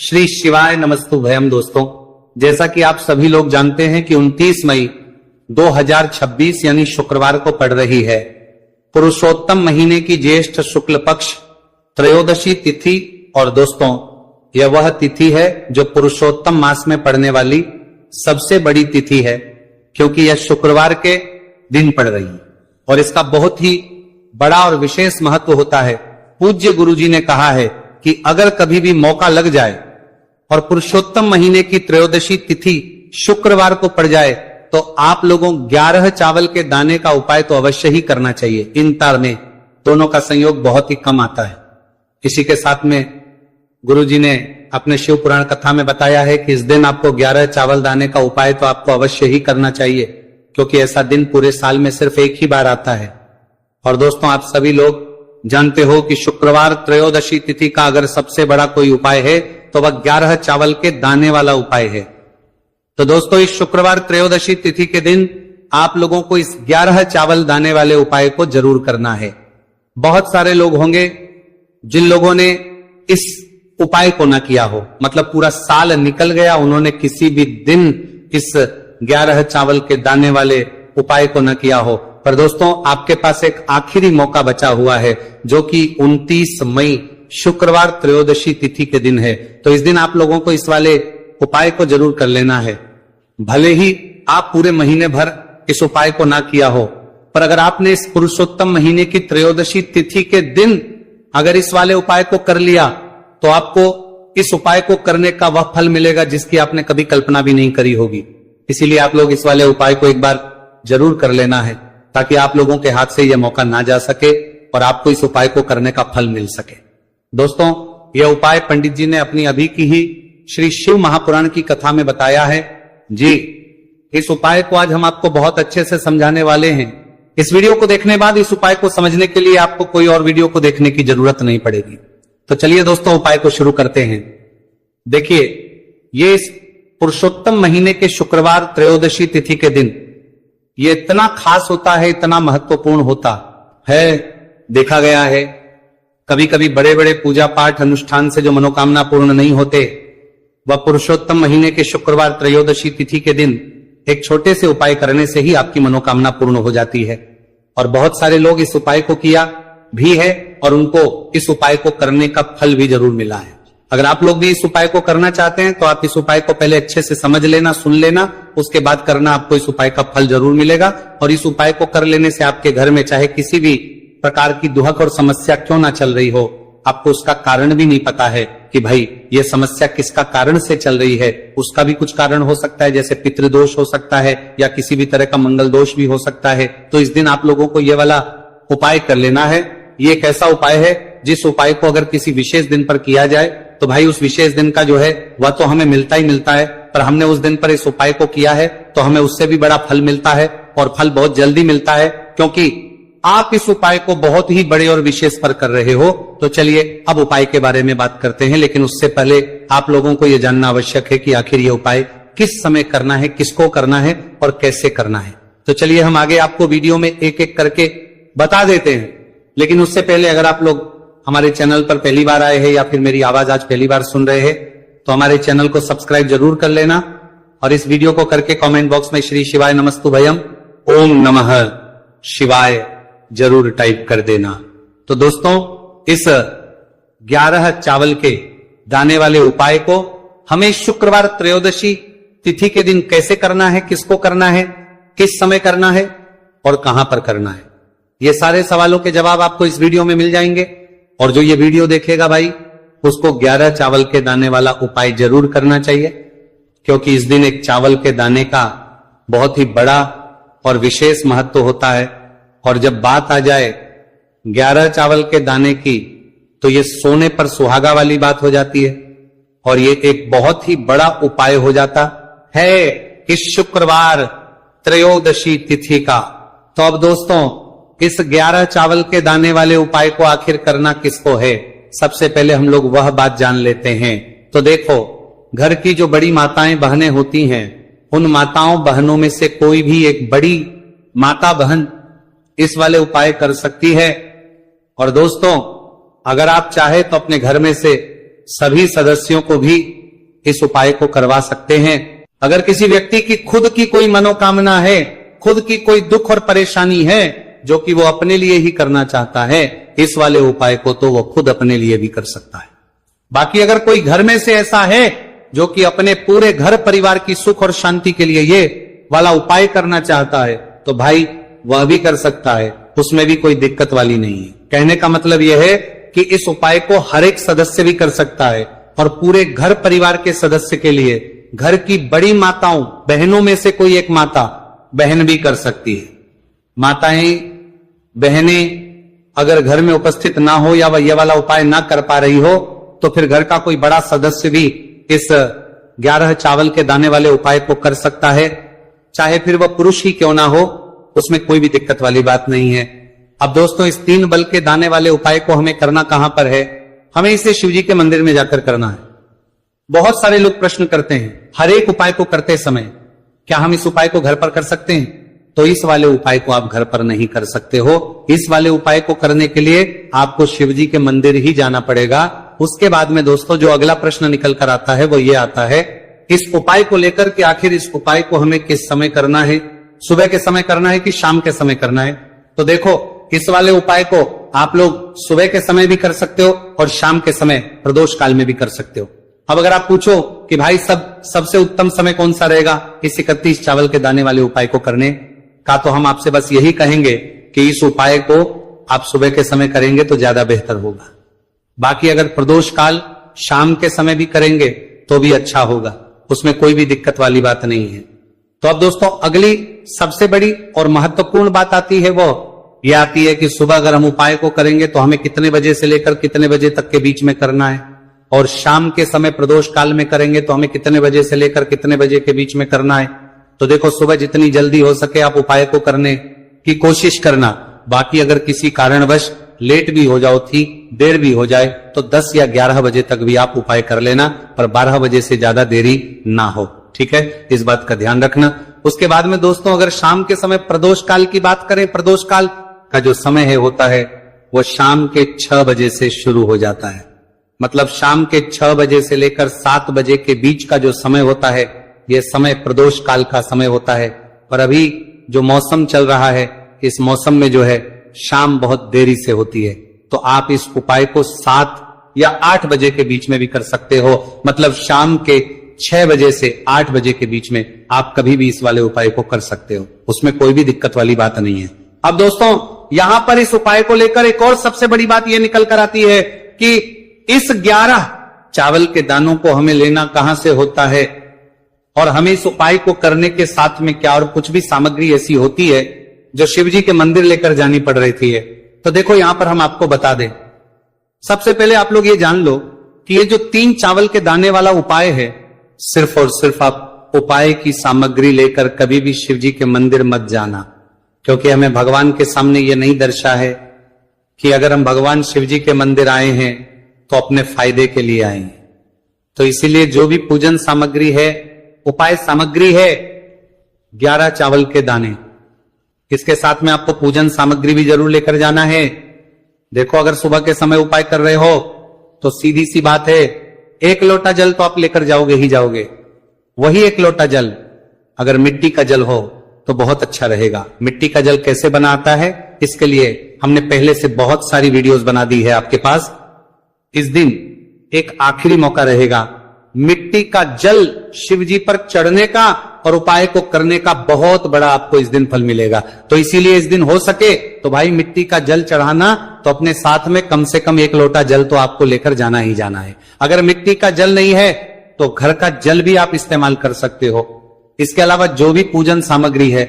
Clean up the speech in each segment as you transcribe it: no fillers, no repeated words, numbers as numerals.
श्री शिवाय नमस्तुभयम। दोस्तों, जैसा कि आप सभी लोग जानते हैं कि 29 मई 2026 यानी शुक्रवार को पड़ रही है पुरुषोत्तम महीने की ज्येष्ठ शुक्ल पक्ष त्रयोदशी तिथि। और दोस्तों, यह वह तिथि है जो पुरुषोत्तम मास में पड़ने वाली सबसे बड़ी तिथि है, क्योंकि यह शुक्रवार के दिन पड़ रही है और इसका बहुत ही बड़ा और विशेष महत्व होता है। पूज्य गुरुजी ने कहा है कि अगर कभी भी मौका लग जाए और पुरुषोत्तम महीने की त्रयोदशी तिथि शुक्रवार को पड़ जाए तो आप लोगों 11 चावल के दाने का उपाय तो अवश्य ही करना चाहिए। इन तार में दोनों का संयोग बहुत ही कम आता है। इसी के साथ में गुरुजी ने अपने शिव पुराण कथा में बताया है कि इस दिन आपको 11 चावल दाने का उपाय तो आपको अवश्य ही करना चाहिए, क्योंकि ऐसा दिन पूरे साल में सिर्फ एक ही बार आता है। और दोस्तों, आप सभी लोग जानते हो कि शुक्रवार त्रयोदशी तिथि का अगर सबसे बड़ा कोई उपाय है तो वह 11 चावल के दाने वाला उपाय है। तो दोस्तों, इस शुक्रवार त्रयोदशी तिथि के दिन आप लोगों को इस 11 चावल दाने वाले उपाय को जरूर करना है। बहुत सारे लोग होंगे जिन लोगों ने इस उपाय को ना किया हो, मतलब पूरा साल निकल गया, उन्होंने किसी भी दिन इस 11 चावल के दाने वाले उपाय को न किया हो। पर दोस्तों, आपके पास एक आखिरी मौका बचा हुआ है, जो कि 29 मई शुक्रवार त्रयोदशी तिथि के दिन है। तो इस दिन आप लोगों को इस वाले उपाय को जरूर कर लेना है। भले ही आप पूरे महीने भर इस उपाय को ना किया हो, पर अगर आपने इस पुरुषोत्तम महीने की त्रयोदशी तिथि के दिन अगर इस वाले उपाय को कर लिया तो आपको इस उपाय को करने का वह फल मिलेगा जिसकी आपने कभी कल्पना भी नहीं करी होगी। इसीलिए आप लोग इस वाले उपाय को एक बार जरूर कर लेना है, ताकि आप लोगों के हाथ से यह मौका ना जा सके और आपको इस उपाय को करने का फल मिल सके। दोस्तों, यह उपाय पंडित जी ने अपनी अभी की ही श्री शिव महापुराण की कथा में बताया है। जी, इस उपाय को आज हम आपको बहुत अच्छे से समझाने वाले हैं। इस वीडियो को देखने बाद इस उपाय को समझने के लिए आपको कोई और वीडियो को देखने की जरूरत नहीं पड़ेगी। तो चलिए दोस्तों, उपाय को शुरू करते हैं। देखिए, ये इस पुरुषोत्तम महीने के शुक्रवार त्रयोदशी तिथि के दिन ये इतना खास होता है, इतना महत्वपूर्ण होता है। देखा गया है कभी कभी बड़े बड़े पूजा पाठ अनुष्ठान से जो मनोकामना पूर्ण नहीं होते, वह पुरुषोत्तम महीने के शुक्रवार त्रयोदशी तिथि के दिन एक छोटे से उपाय करने से ही आपकी मनोकामना पूर्ण हो जाती है। और बहुत सारे लोग इस उपाय को किया भी है और उनको इस उपाय को करने का फल भी जरूर मिला है। अगर आप लोग भी इस उपाय को करना चाहते हैं तो आप इस उपाय को पहले अच्छे से समझ लेना, सुन लेना, उसके बाद करना, आपको इस उपाय का फल जरूर मिलेगा। और इस उपाय को कर लेने से आपके घर में चाहे किसी भी प्रकार की दुहक और समस्या क्यों ना चल रही हो, आपको उसका कारण भी नहीं पता है कि भाई ये समस्या किसका कारण से चल रही है, उसका भी कुछ कारण हो सकता है, जैसे पितृदोष हो सकता है या किसी भी तरह का मंगल दोष भी हो सकता है। तो इस दिन आप लोगों को ये वाला उपाय कर लेना है। ये एक ऐसा उपाय है जिस उपाय को अगर किसी विशेष दिन पर किया जाए तो भाई उस विशेष दिन का जो है वह तो हमें मिलता ही मिलता है, पर हमने उस दिन पर इस उपाय को किया है तो हमें उससे भी बड़ा फल मिलता है, और फल बहुत जल्दी मिलता है, क्योंकि आप इस उपाय को बहुत ही बड़े और विशेष पर कर रहे हो। तो चलिए अब उपाय के बारे में बात करते हैं, लेकिन उससे पहले आप लोगों को यह जानना आवश्यक है कि आखिर यह उपाय किस समय करना है, किसको करना है और कैसे करना है। तो चलिए हम आगे आपको वीडियो में एक एक करके बता देते हैं। लेकिन उससे पहले अगर आप लोग हमारे चैनल पर पहली बार आए हैं या फिर मेरी आवाज आज पहली बार सुन रहे हैं तो हमारे चैनल को सब्सक्राइब जरूर कर लेना, और इस वीडियो को करके कमेंट बॉक्स में श्री शिवाय नमस्तुभयम ओम नमः शिवाय जरूर टाइप कर देना। तो दोस्तों, इस 11 चावल के दाने वाले उपाय को हमें शुक्रवार त्रयोदशी तिथि के दिन कैसे करना है, किसको करना है, किस समय करना है और कहां पर करना है, ये सारे सवालों के जवाब आपको इस वीडियो में मिल जाएंगे। और जो ये वीडियो देखेगा भाई, उसको 11 चावल के दाने वाला उपाय जरूर करना चाहिए, क्योंकि इस दिन एक चावल के दाने का बहुत ही बड़ा और विशेष महत्व होता है। और जब बात आ जाए 11 चावल के दाने की, तो ये सोने पर सुहागा वाली बात हो जाती है और ये एक बहुत ही बड़ा उपाय हो जाता है इस शुक्रवार त्रयोदशी तिथि का। तो अब दोस्तों, इस 11 चावल के दाने वाले उपाय को आखिर करना किसको है, सबसे पहले हम लोग वह बात जान लेते हैं। तो देखो, घर की जो बड़ी माताएं बहनें होती हैं, उन माताओं बहनों में से कोई भी एक बड़ी माता बहन इस वाले उपाय कर सकती है। और दोस्तों, अगर आप चाहे तो अपने घर में से सभी सदस्यों को भी इस उपाय को करवा सकते हैं। अगर किसी व्यक्ति की खुद की कोई मनोकामना है, खुद की कोई दुख और परेशानी है जो कि वो अपने लिए ही करना चाहता है, इस वाले उपाय को तो वो खुद अपने लिए भी कर सकता है। बाकी अगर कोई घर में से ऐसा है जो कि अपने पूरे घर परिवार की सुख और शांति के लिए ये वाला उपाय करना चाहता है, तो भाई वह भी कर सकता है, उसमें भी कोई दिक्कत वाली नहीं है। कहने का मतलब यह है कि इस उपाय को हर एक सदस्य भी कर सकता है और पूरे घर परिवार के सदस्य के लिए घर की बड़ी माताओं बहनों में से कोई एक माता बहन भी कर सकती है। माताएं बहनें अगर घर में उपस्थित ना हो या वह यह वाला उपाय ना कर पा रही हो, तो फिर घर का कोई बड़ा सदस्य भी इस 11 चावल के दाने वाले उपाय को कर सकता है, चाहे फिर वह पुरुष ही क्यों ना हो, उसमें कोई भी दिक्कत वाली बात नहीं है। अब दोस्तों, इस 3 बल के दाने वाले उपाय को हमें करना कहां पर है? हमें इसे शिवजी के मंदिर में जाकर करना है। बहुत सारे लोग प्रश्न करते हैं, हर एक उपाय को करते समय क्या हम इस उपाय को घर पर कर सकते हैं? तो इस वाले उपाय को आप घर पर नहीं कर सकते हो। इस वाले उपाय को करने के लिए आपको शिवजी के मंदिर ही जाना पड़ेगा। उसके बाद में दोस्तों जो अगला प्रश्न निकल कर आता है वो ये आता है, इस उपाय को लेकर के आखिर इस उपाय को हमें किस समय करना है? सुबह के समय करना है कि शाम के समय करना है? तो देखो, इस वाले उपाय को आप लोग सुबह के समय भी कर सकते हो और शाम के समय प्रदोष काल में भी कर सकते हो। अब अगर आप पूछो कि भाई सबसे उत्तम समय कौन सा रहेगा इस 31 चावल के दाने वाले उपाय को करने का, तो हम आपसे बस यही कहेंगे कि इस उपाय को आप सुबह के समय करेंगे तो ज्यादा बेहतर होगा। बाकी अगर प्रदोष काल शाम के समय भी करेंगे तो भी अच्छा होगा, उसमें कोई भी दिक्कत वाली बात नहीं है। तो अब दोस्तों अगली सबसे बड़ी और महत्वपूर्ण बात आती है, वो ये आती है कि सुबह अगर हम उपाय को करेंगे तो हमें कितने बजे से लेकर कितने बजे तक के बीच में करना है, और शाम के समय प्रदोष काल में करेंगे तो हमें कितने बजे से लेकर कितने बजे के बीच में करना है। तो देखो, सुबह जितनी जल्दी हो सके आप उपाय को करने की कोशिश करना। बाकी अगर किसी कारणवश लेट भी हो जाओ, देर भी हो जाए, तो 10 या 11 बजे तक भी आप उपाय कर लेना, पर 12 बजे से ज्यादा देरी ना हो। ठीक है, इस बात का ध्यान रखना। उसके बाद में दोस्तों अगर शाम के समय प्रदोष काल की बात करें, प्रदोष काल का जो समय है होता है वो शाम के 6 बजे से शुरू हो जाता है। मतलब शाम के 6 बजे से लेकर 7 बजे के बीच का जो समय होता है, यह समय प्रदोष काल का समय होता है। पर अभी जो मौसम चल रहा है, इस मौसम में जो है शाम बहुत देरी से होती है, तो आप इस उपाय को 7 या 8 बजे के बीच में भी कर सकते हो। मतलब शाम के 6 बजे से 8 बजे के बीच में आप कभी भी इस वाले उपाय को कर सकते हो, उसमें कोई भी दिक्कत वाली बात नहीं है। अब दोस्तों यहां पर इस उपाय को लेकर एक और सबसे बड़ी बात यह निकल कर आती है कि इस 11 चावल के दानों को हमें लेना कहां से होता है, और हमें इस उपाय को करने के साथ में क्या और कुछ भी सामग्री ऐसी होती है जो शिवजी के मंदिर लेकर जानी पड़ रही थी। तो देखो यहां पर हम आपको बता दें। सबसे पहले आप लोग ये जान लो कि ये जो 3 चावल के दाने वाला उपाय है, सिर्फ और सिर्फ आप उपाय की सामग्री लेकर कभी भी शिवजी के मंदिर मत जाना, क्योंकि हमें भगवान के सामने ये नहीं दर्शा है कि अगर हम भगवान शिवजी के मंदिर आए हैं तो अपने फायदे के लिए आए हैं। तो इसीलिए जो भी पूजन सामग्री है, उपाय सामग्री है 11 चावल के दाने, इसके साथ में आपको पूजन सामग्री भी जरूर लेकर जाना है। देखो अगर सुबह के समय उपाय कर रहे हो तो सीधी सी बात है, 1 लोटा जल तो आप लेकर जाओगे ही जाओगे। वही 1 लोटा जल अगर मिट्टी का जल हो तो बहुत अच्छा रहेगा। मिट्टी का जल कैसे बनाता है, इसके लिए हमने पहले से बहुत सारी वीडियोस बना दी है आपके पास। इस दिन एक आखिरी मौका रहेगा, मिट्टी का जल शिवजी पर चढ़ने का और उपाय को करने का बहुत बड़ा आपको इस दिन फल मिलेगा। तो इसीलिए इस दिन हो सके तो भाई मिट्टी का जल चढ़ाना, तो अपने साथ में कम से कम 1 लोटा जल तो आपको लेकर जाना ही जाना है। अगर मिट्टी का जल नहीं है तो घर का जल भी आप इस्तेमाल कर सकते हो। इसके अलावा जो भी पूजन सामग्री है,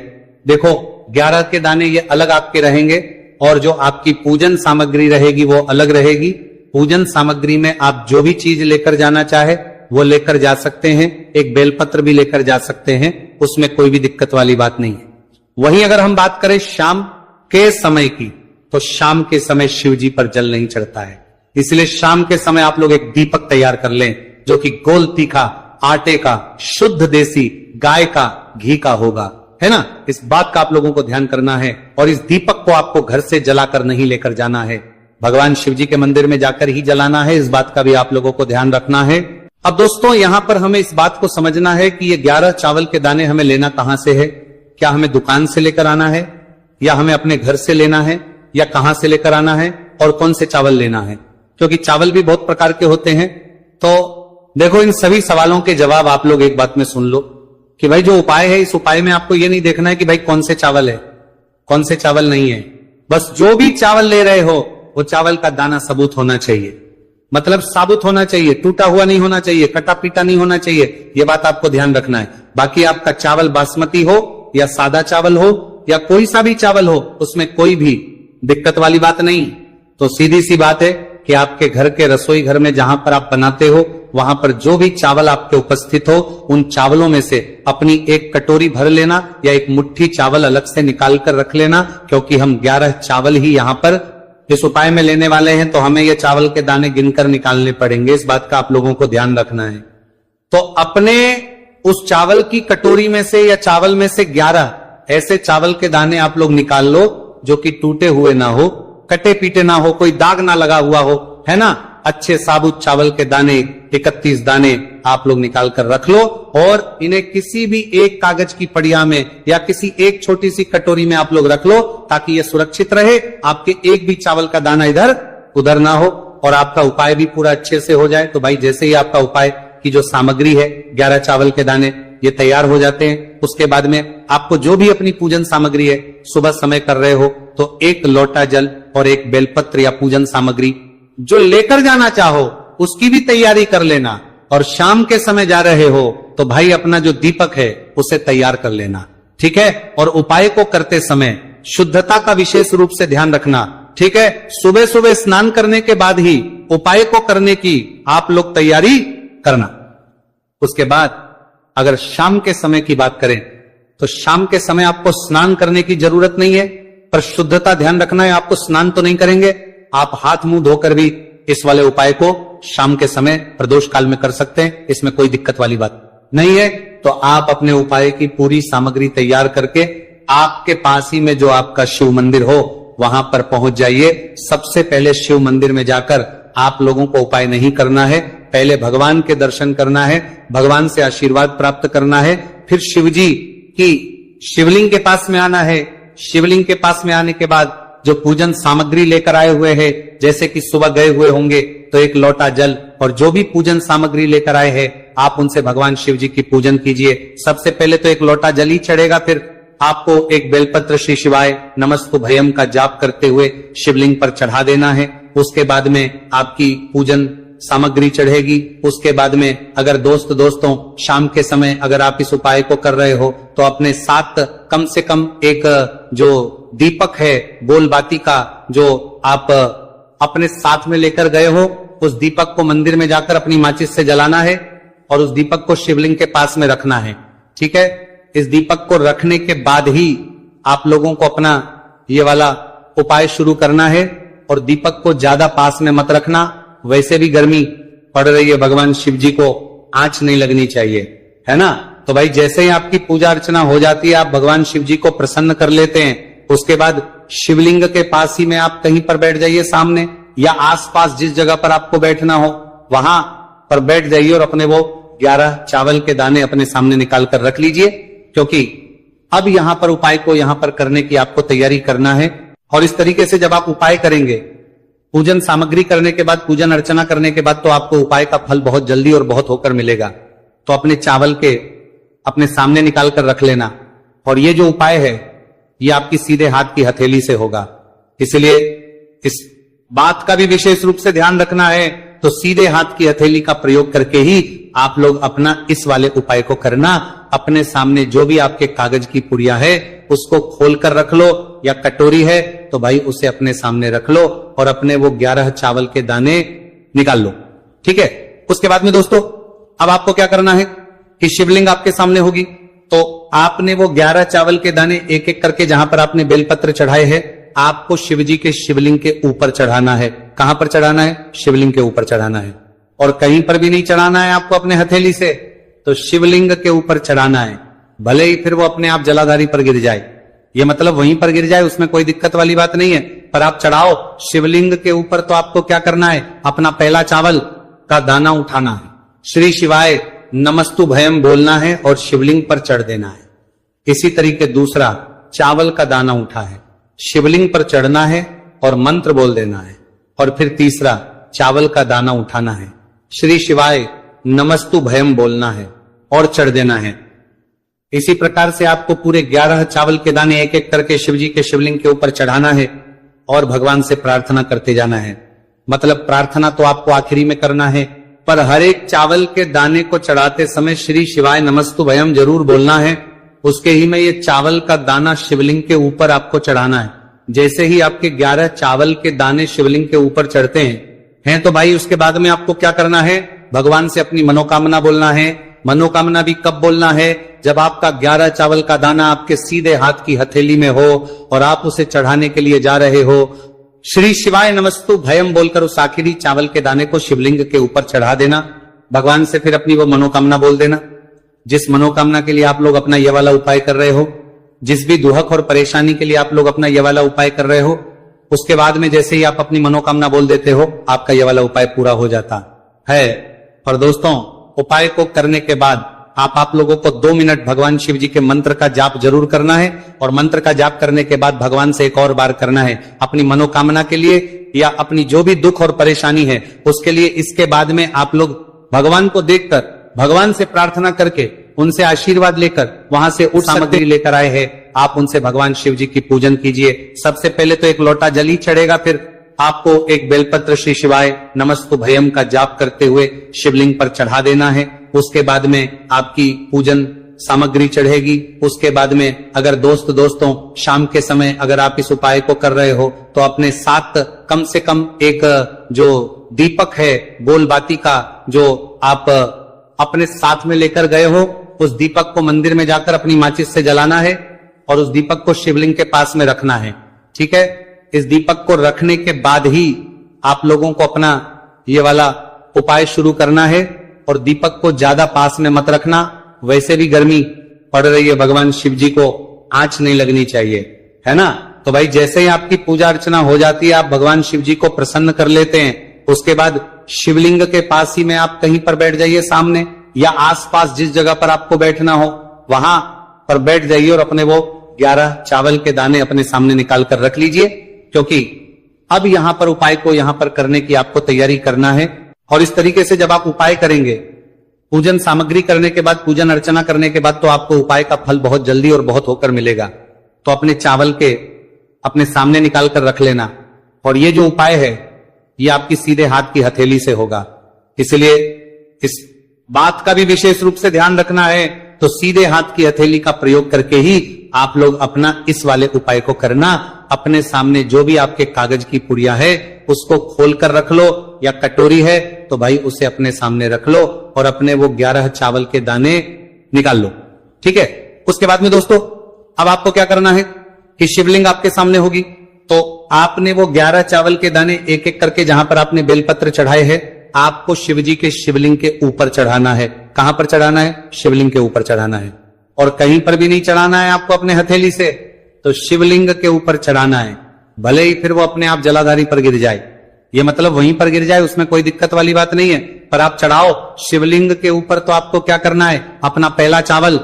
देखो 11 के दाने ये अलग आपके रहेंगे और जो आपकी पूजन सामग्री रहेगी वो अलग रहेगी। पूजन सामग्री में आप जो भी चीज लेकर जाना चाहे वो लेकर जा सकते हैं, एक बेलपत्र भी लेकर जा सकते हैं, उसमें कोई भी दिक्कत वाली बात नहीं है। वहीं अगर हम बात करें शाम के समय की, तो शाम के समय शिवजी पर जल नहीं चढ़ता है, इसलिए शाम के समय आप लोग एक दीपक तैयार कर लें जो कि गोल तीखा आटे का, शुद्ध देसी गाय का घी का होगा, है ना। इस बात का आप लोगों को ध्यान करना है। और इस दीपक को आपको घर से जलाकर नहीं लेकर जाना है, भगवान शिव जी के मंदिर में जाकर ही जलाना है, इस बात का भी आप लोगों को ध्यान रखना है। अब दोस्तों यहां पर हमें इस बात को समझना है कि ये 11 चावल के दाने हमें लेना कहां से है। क्या हमें दुकान से लेकर आना है, या हमें अपने घर से लेना है, या कहां से लेकर आना है, और कौन से चावल लेना है, क्योंकि चावल भी बहुत प्रकार के होते हैं। तो देखो, इन सभी सवालों के जवाब आप लोग एक बात में सुन लो कि भाई जो उपाय है, इस उपाय में आपको ये नहीं देखना है कि भाई कौन से चावल है, कौन से चावल नहीं है। बस जो भी चावल ले रहे हो वो चावल का दाना सबूत होना चाहिए, मतलब साबुत होना चाहिए, टूटा हुआ नहीं होना चाहिए, कटा पीटा नहीं होना चाहिए। ये बात आपको ध्यान रखना है। बाकी आपका चावल बासमती हो या सादा चावल हो या कोई सा भी चावल हो, उसमें कोई भी दिक्कत वाली बात नहीं। तो सीधी सी बात है कि आपके घर के रसोई घर में जहां पर आप बनाते हो, वहां पर जो भी चावल आपके उपस्थित हो, उन चावलों में से अपनी एक कटोरी भर लेना या एक मुट्ठी चावल अलग से निकाल कर रख लेना, क्योंकि हम 11 चावल ही यहां पर इस उपाय में लेने वाले हैं। तो हमें ये चावल के दाने गिनकर निकालने पड़ेंगे, इस बात का आप लोगों को ध्यान रखना है। तो अपने उस चावल की कटोरी में से या चावल में से 11 ऐसे चावल के दाने आप लोग निकाल लो जो कि टूटे हुए ना हो, कटे पीटे ना हो, कोई दाग ना लगा हुआ हो, है ना। अच्छे साबुत चावल के दाने 31 दाने आप लोग निकाल कर रख लो, और इन्हें किसी भी एक कागज की पड़िया में या किसी एक छोटी सी कटोरी में आप लोग रख लो, ताकि यह सुरक्षित रहे, आपके एक भी चावल का दाना इधर उधर ना हो, और आपका उपाय भी पूरा अच्छे से हो जाए। तो भाई जैसे ही आपका उपाय की जो सामग्री है, 11 चावल के दाने, ये तैयार हो जाते हैं, उसके बाद में आपको जो भी अपनी पूजन सामग्री है, सुबह समय कर रहे हो तो 1 लोटा जल और 1 बेलपत्र या पूजन सामग्री जो लेकर जाना चाहो उसकी भी तैयारी कर लेना। और शाम के समय जा रहे हो तो भाई अपना जो दीपक है उसे तैयार कर लेना, ठीक है। और उपाय को करते समय शुद्धता का विशेष रूप से ध्यान रखना, ठीक है। सुबह सुबह स्नान करने के बाद ही उपाय को करने की आप लोग तैयारी करना। उसके बाद अगर शाम के समय की बात करें तो शाम के समय आपको स्नान करने की जरूरत नहीं है, पर शुद्धता ध्यान रखना है। आपको स्नान तो नहीं करेंगे, आप हाथ मुंह धोकर भी इस वाले उपाय को शाम के समय प्रदोष काल में कर सकते हैं, इसमें कोई दिक्कत वाली बात नहीं है। तो आप अपने उपाय की पूरी सामग्री तैयार करके आपके पास ही में जो आपका शिव मंदिर हो वहां पर पहुंच जाइए। सबसे पहले शिव मंदिर में जाकर आप लोगों को उपाय नहीं करना है, पहले भगवान के दर्शन करना है, भगवान से आशीर्वाद प्राप्त करना है, फिर शिव जी की शिवलिंग के पास में आना है। शिवलिंग के पास में आने के बाद जो पूजन सामग्री लेकर आए हुए हैं, जैसे कि सुबह गए हुए होंगे तो 1 लोटा जल और जो भी पूजन सामग्री लेकर आए हैं, आप उनसे भगवान शिव जी की पूजन कीजिए। सबसे पहले तो 1 लोटा जल ही चढ़ेगा, फिर आपको 1 बेलपत्र श्री शिवाय नमस्तु भयम का जाप करते हुए शिवलिंग पर चढ़ा देना है। उसके बाद में आपकी पूजन सामग्री चढ़ेगी। उसके बाद में अगर दोस्तों शाम के समय अगर आप इस उपाय को कर रहे हो तो अपने साथ कम से कम एक जो दीपक है बोलबाती का, जो आप अपने साथ में लेकर गए हो, उस दीपक को मंदिर में जाकर अपनी माचिस से जलाना है और उस दीपक को शिवलिंग के पास में रखना है, ठीक है। इस दीपक को रखने के बाद ही आप लोगों को अपना ये वाला उपाय शुरू करना है। और दीपक को ज्यादा पास में मत रखना, वैसे भी गर्मी पड़ रही है, भगवान शिव जी को आंच नहीं लगनी चाहिए, है ना। तो भाई जैसे ही आपकी पूजा अर्चना हो जाती है, आप भगवान शिव जी को प्रसन्न कर लेते हैं, उसके बाद शिवलिंग के पास ही में आप कहीं पर बैठ जाइए सामने, या आसपास जिस जगह पर आपको बैठना हो वहां पर बैठ जाइए और अपने वो 11 चावल के दाने अपने सामने निकाल कर रख लीजिए, क्योंकि अब यहां पर उपाय को यहां पर करने की आपको तैयारी करना है। और इस तरीके से जब आप उपाय करेंगे, पूजन सामग्री करने के बाद, पूजन अर्चना करने के बाद, तो आपको उपाय का फल बहुत जल्दी और बहुत होकर मिलेगा। तो अपने चावल के अपने सामने निकाल कर रख लेना। और ये जो उपाय है ये आपकी सीधे हाथ की हथेली से होगा, इसलिए इस बात का भी विशेष रूप से ध्यान रखना है। तो सीधे हाथ की हथेली का प्रयोग करके ही आप लोग अपना इस वाले उपाय को करना। अपने सामने जो भी आपके कागज की पुड़िया है उसको खोलकर रख लो, या कटोरी है तो भाई उसे अपने सामने रख लो और अपने वो 11 चावल के दाने निकाल लो, ठीक है। उसके बाद में दोस्तों अब आपको क्या करना है कि शिवलिंग आपके सामने होगी, तो आपने वो 11 चावल के दाने एक एक करके जहां पर आपने बेलपत्र चढ़ाए हैं, आपको शिवजी के शिवलिंग के ऊपर चढ़ाना है। कहां पर चढ़ाना है? शिवलिंग के ऊपर चढ़ाना है। और कहीं पर भी नहीं चढ़ाना है आपको अपने हथेली से, तो शिवलिंग के ऊपर चढ़ाना है। भले ही फिर वो अपने आप जलाधारी पर गिर जाए, ये मतलब वहीं पर गिर जाए उसमें कोई दिक्कत वाली बात नहीं है, पर आप चढ़ाओ शिवलिंग के ऊपर तो आपको क्या करना है, अपना पहला चावल का दाना उठाना है, श्री शिवाय नमस्तु भयम बोलना है और शिवलिंग पर चढ़ देना है। इसी तरीके दूसरा, चावल का दाना उठा है, शिवलिंग पर चढ़ना है और मंत्र बोल देना है। और फिर तीसरा, चावल का दाना उठाना है, श्री शिवाय नमस्तु भयम बोलना है और चढ़ देना है। इसी प्रकार से आपको पूरे 11 चावल के दाने एक एक करके शिवजी के शिवलिंग के ऊपर चढ़ाना है और भगवान से प्रार्थना करते जाना है। मतलब प्रार्थना तो आपको आखिरी में करना है, पर हर एक चावल के दाने को चढ़ाते समय श्री शिवाय नमस्तु भयम जरूर बोलना है। उसके ही में ये चावल का दाना शिवलिंग के ऊपर आपको चढ़ाना है। जैसे ही आपके 11 चावल के दाने शिवलिंग के ऊपर चढ़ते हैं तो भाई उसके बाद में आपको क्या करना है, भगवान से अपनी मनोकामना बोलना है। मनोकामना भी कब बोलना है, जब आपका 11 चावल का दाना आपके सीधे हाथ की हथेली में हो और आप उसे चढ़ाने के लिए जा रहे हो। श्री शिवाय नमस्तु भयम बोलकर उस आखिरी चावल के दाने को शिवलिंग के ऊपर चढ़ा देना। भगवान से फिर अपनी वो मनोकामना बोल देना, जिस मनोकामना के लिए आप लोग अपना ये वाला उपाय कर रहे हो, जिस भी दुहक और परेशानी के लिए आप लोग अपना ये वाला उपाय कर रहे हो, उसके बाद में जैसे ही आप अपनी मनोकामना बोल देते हो, आपका ये वाला उपाय पूरा हो जाता है। और दोस्तों, उपाय को करने के बाद आप लोगों को 2 मिनट भगवान शिव जी के मंत्र का जाप जरूर करना है। और मंत्र का जाप करने के बाद भगवान से एक और बार करना है अपनी मनोकामना के लिए या अपनी जो भी दुख और परेशानी है उसके लिए। इसके बाद में आप लोग भगवान को देखकर, भगवान से प्रार्थना करके, उनसे आशीर्वाद लेकर, वहां से उठ सामग्री लेकर आए हैं, आप उनसे भगवान शिव जी की पूजन कीजिए। सबसे पहले तो एक लोटा जल ही चढ़ेगा, फिर आपको एक बेलपत्र श्री शिवाय नमस्तु भयम का जाप करते हुए शिवलिंग पर चढ़ा देना है। उसके बाद में आपकी पूजन सामग्री चढ़ेगी। उसके बाद में अगर दोस्तों शाम के समय अगर आप इस उपाय को कर रहे हो तो अपने साथ कम से कम एक जो दीपक है बोलबाती का, जो आप अपने साथ में लेकर गए हो, उस दीपक को मंदिर में जाकर अपनी माचिस से जलाना है और उस दीपक को शिवलिंग के पास में रखना है। ठीक है, इस दीपक को रखने के बाद ही आप लोगों को अपना ये वाला उपाय शुरू करना है। और दीपक को ज्यादा पास में मत रखना, वैसे भी गर्मी पड़ रही है, भगवान शिव जी को आंच नहीं लगनी चाहिए, है ना। तो भाई जैसे ही आपकी पूजा अर्चना हो जाती है, आप भगवान शिव जी को प्रसन्न कर लेते हैं, उसके बाद शिवलिंग के पास ही में आप कहीं पर बैठ जाइए सामने, या आसपास जिस जगह पर आपको बैठना हो वहां पर बैठ जाइए और अपने वो 11 चावल के दाने अपने सामने निकाल कर रख लीजिए। क्योंकि अब यहां पर उपाय को यहां पर करने की आपको तैयारी करना है। और इस तरीके से जब आप उपाय करेंगे, पूजन सामग्री करने के बाद, पूजन अर्चना करने के बाद, तो आपको उपाय का फल बहुत जल्दी और बहुत होकर मिलेगा। तो अपने चावल के अपने सामने निकाल कर रख लेना। और ये जो उपाय है ये आपकी सीधे हाथ की हथेली से होगा, इसलिए इस बात का भी विशेष रूप से ध्यान रखना है। तो सीधे हाथ की हथेली का प्रयोग करके ही आप लोग अपना इस वाले उपाय को करना। अपने सामने जो भी आपके कागज की पुड़िया है उसको खोलकर रख लो, या कटोरी है तो भाई उसे अपने सामने रख लो और अपने वो 11 चावल के दाने निकाल लो। ठीक है, उसके बाद में दोस्तों अब आपको क्या करना है कि शिवलिंग आपके सामने होगी, तो आपने वो 11 चावल के दाने एक एक करके जहां पर आपने बेलपत्र चढ़ाए हैं, आपको शिवजी के शिवलिंग के ऊपर चढ़ाना है। कहां पर चढ़ाना है? शिवलिंग के ऊपर चढ़ाना है। और कहीं पर भी नहीं चढ़ाना है आपको अपने हथेली से, तो शिवलिंग के ऊपर चढ़ाना है। भले ही फिर वो अपने आप जलाधारी पर गिर जाए, ये मतलब वहीं पर गिर जाए, उसमें कोई दिक्कत वाली बात नहीं है, पर आप चढ़ाओ शिवलिंग के ऊपर। तो आपको क्या करना है, अपना पहला चावल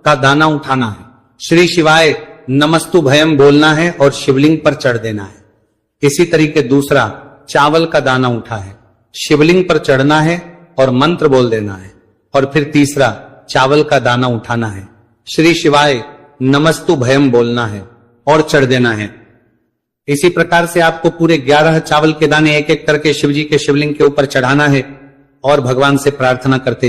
का दाना उठाना है, श्री शिवाय नमस्तु भयम बोलना है और शिवलिंग पर चढ़ देना है। इसी तरीके दूसरा, चावल का दाना उठा है, शिवलिंग पर चढ़ना है और मंत्र बोल देना है। और फिर तीसरा, चावल का दाना उठाना है, श्री शिवाय नमस्तु भयम बोलना है और चढ़ देना है। इसी प्रकार से आपको पूरे 11 चावल के दाने एक एक करके शिवजी के शिवलिंग के ऊपर चढ़ाना है और भगवान से प्रार्थना करते